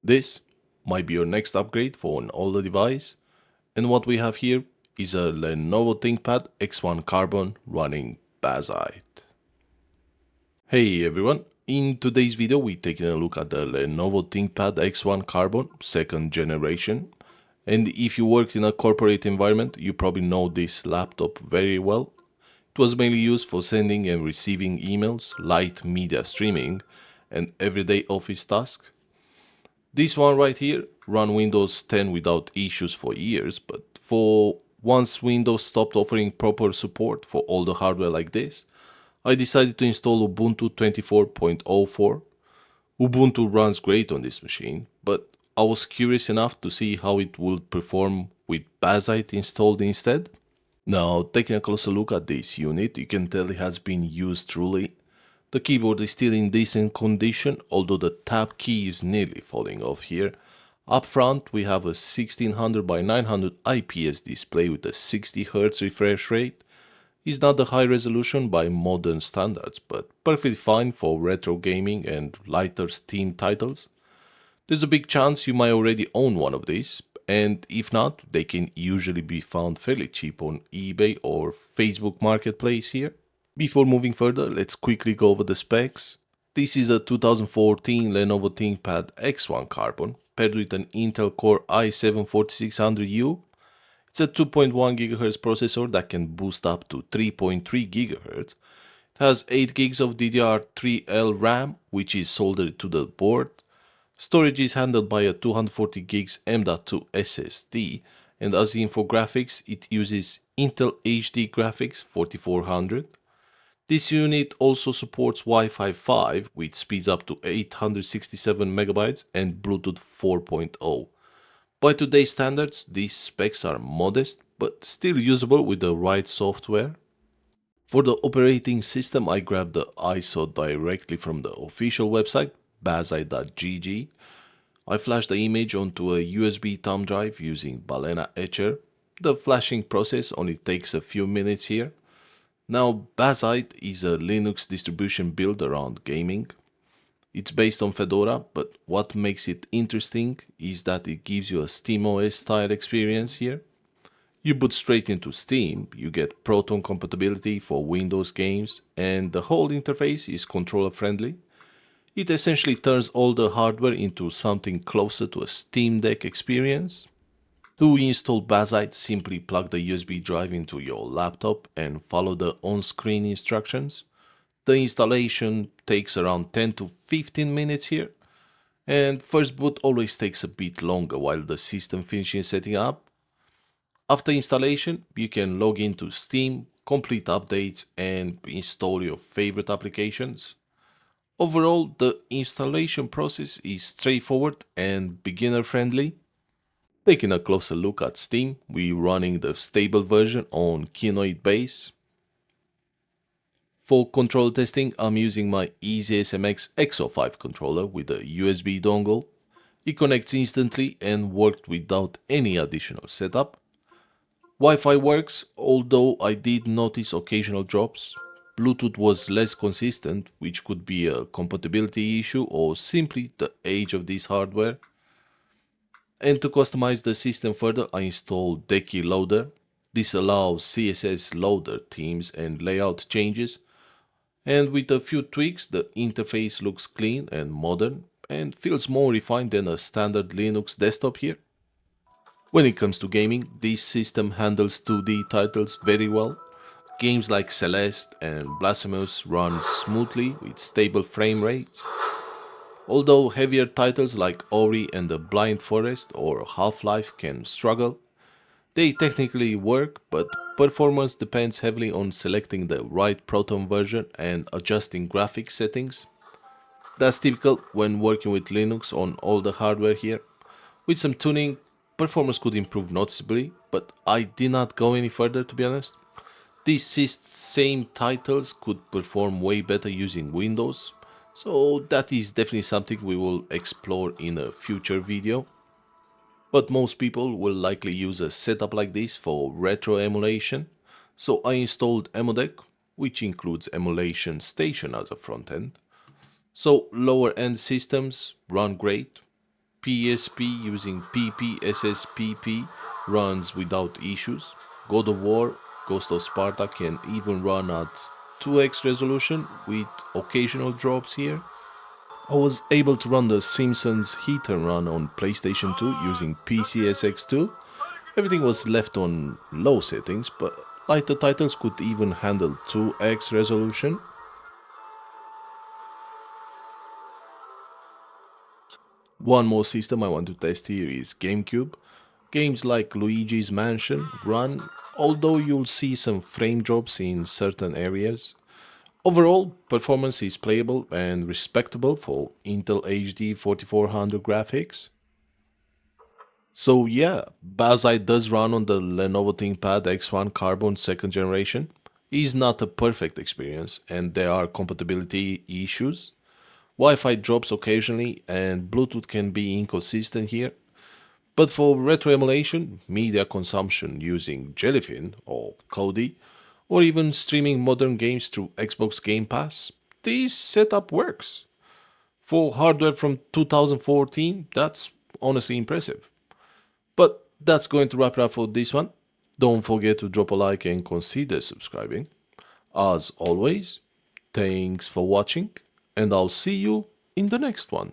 This might be your next upgrade for an older device, and what we have here is a Lenovo ThinkPad X1 Carbon running Bazzite. Hey everyone, in today's video we're taking a look at the Lenovo ThinkPad X1 Carbon 2nd generation, and if you work in a corporate environment you probably know this laptop very well. It was mainly used for sending and receiving emails, light media streaming, and everyday office tasks. This one right here ran Windows 10 without issues for years, but for once Windows stopped offering proper support for all the hardware like this, I decided to install Ubuntu 24.04. Ubuntu runs great on this machine, but I was curious enough to see how it would perform with Bazzite installed instead. Now, taking a closer look at this unit, you can tell it has been used truly. The keyboard is still in decent condition, although the tab key is nearly falling off here. Up front, we have a 1600 by 900 IPS display with a 60Hz refresh rate. It's not the high resolution by modern standards, but perfectly fine for retro gaming and lighter Steam titles. There's a big chance you might already own one of these, and if not, they can usually be found fairly cheap on eBay or Facebook Marketplace here. Before moving further, let's quickly go over the specs. This is a 2014 Lenovo ThinkPad X1 Carbon paired with an Intel Core i7-4600U. It's a 2.1 GHz processor that can boost up to 3.3 GHz. It has 8 gigs of DDR3L RAM, which is soldered to the board. Storage is handled by a 240 gigs M.2 SSD, and as infographics, it uses Intel HD graphics 4400. This unit also supports Wi-Fi 5, which speeds up to 867 megabytes, and Bluetooth 4.0. By today's standards, these specs are modest, but still usable with the right software. For the operating system, I grabbed the ISO directly from the official website, bazzite.gg. I flashed the image onto a USB thumb drive using Balena Etcher. The flashing process only takes a few minutes here. Now, Bazzite is a Linux distribution built around gaming. It's based on Fedora, but what makes it interesting is that it gives you a SteamOS style experience here. You boot straight into Steam, you get Proton compatibility for Windows games, and the whole interface is controller friendly. It essentially turns all the hardware into something closer to a Steam Deck experience. To install Bazzite, simply plug the USB drive into your laptop and follow the on-screen instructions. The installation takes around 10 to 15 minutes here, and first boot always takes a bit longer while the system finishes setting up. After installation, you can log into Steam, complete updates, and install your favorite applications. Overall, the installation process is straightforward and beginner-friendly. Taking a closer look at Steam, we're running the stable version on Kinoid base. For control testing, I'm using my EasySMX X05 controller with a USB dongle. It connects instantly and worked without any additional setup. Wi-Fi works, although I did notice occasional drops. Bluetooth was less consistent, which could be a compatibility issue or simply the age of this hardware. And to customize the system further, I installed Decky Loader. This allows CSS loader themes and layout changes. And with a few tweaks, the interface looks clean and modern and feels more refined than a standard Linux desktop here. When it comes to gaming, this system handles 2D titles very well. Games like Celeste and Blasphemous run smoothly with stable frame rates. Although heavier titles like Ori and the Blind Forest or Half-Life can struggle, they technically work, but performance depends heavily on selecting the right Proton version and adjusting graphics settings. That's typical when working with Linux on all the hardware here. With some tuning, performance could improve noticeably, but I did not go any further to be honest. These same titles could perform way better using Windows, so that is definitely something we will explore in a future video. But most people will likely use a setup like this for retro emulation, so I installed EmuDeck, which includes Emulation Station as a front end. So lower end systems run great. PSP using PPSSPP runs without issues. God of War, Ghost of Sparta can even run at 2x resolution with occasional drops here. I was able to run the Simpsons hit and run on PlayStation 2 using PCSX2. Everything was left on low settings, but lighter titles could even handle 2x resolution. One more system I want to test here is GameCube. Games like Luigi's Mansion run, although you'll see some frame drops in certain areas. Overall, performance is playable and respectable for Intel HD 4400 graphics. So yeah, Bazzite does run on the Lenovo ThinkPad X1 Carbon second generation. It's not a perfect experience and there are compatibility issues. Wi-Fi drops occasionally and Bluetooth can be inconsistent here. But for retro emulation, media consumption using Jellyfin or Kodi, or even streaming modern games through Xbox Game Pass, this setup works. For hardware from 2014, that's honestly impressive. But that's going to wrap it up for this one. Don't forget to drop a like and consider subscribing. As always, thanks for watching, and I'll see you in the next one.